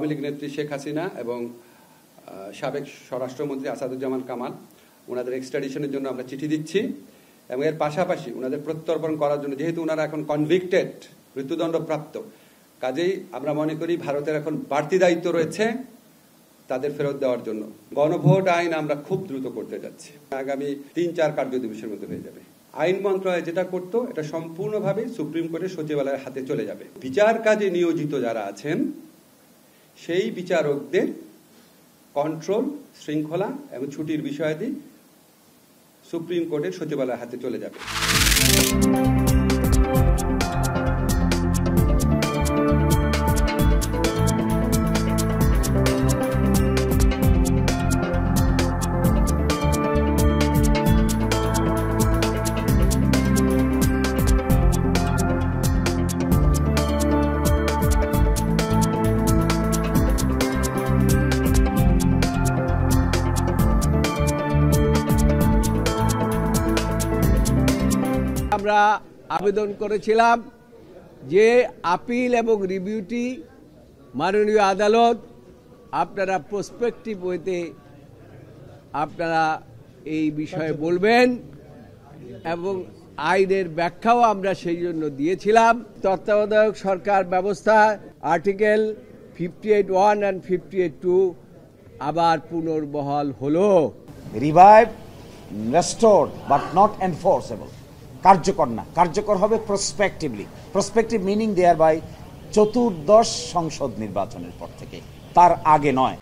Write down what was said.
আওয়ামী লীগ নেত্রী শেখ হাসিনা এবং সাবেক স্বরাষ্ট্রমন্ত্রী আসাদুজ্জামান কামাল ওনাদের এক্সট্রাডিশনের জন্য আমরা চিঠি দিচ্ছি এবং এর পাশাপাশি ওনাদের প্রত্যর্পণ করার জন্য, যেহেতু ওনারা এখন কনভিক্টেড, মৃত্যুদণ্ডপ্রাপ্ত, কাজেই আমরা মনে করি ভারতের এখন বাড়তি দায়িত্ব রয়েছে তাদের ফেরত দেওয়ার জন্য। গণভোট আইন আমরা খুব দ্রুত করতে যাচ্ছি, আগামী ৩-৪ কার্য দিবসের মধ্যে হয়ে যাবে। আইন মন্ত্রণালয় যেটা করতো এটা সম্পূর্ণভাবে সুপ্রিম কোর্টের সচিবালয়ের হাতে চলে যাবে। বিচার কাজে নিয়োজিত যারা আছেন সেই বিচারকদের কন্ট্রোল, শৃঙ্খলা এবং ছুটির বিষয়াদি সুপ্রিম কোর্টের সচিবালয়ের হাতে চলে যাবে। আমরা আবেদন করেছিলাম যে আপিল এবং রিভিউটি মাননীয় আদালত আপনারা প্রসপেক্টিভ ওয়েতে আপনারা এই বিষয়ে বলবেন এবং আইনের ব্যাখ্যাও আমরা সেই জন্য দিয়েছিলাম। তত্ত্বাবধায়ক সরকার ব্যবস্থা আর্টিকেল 58(1) and 58(2) আবার পুনর্বহাল হলো। Revive, restore but not enforceable, কার্যকর না, কার্যকর হবে প্রসপেক্টিভলি। প্রসপেক্টিভ মিনিং দেয়ার বাই চতুর্দশ সংসদ নির্বাচনের পর থেকে, তার আগে নয়।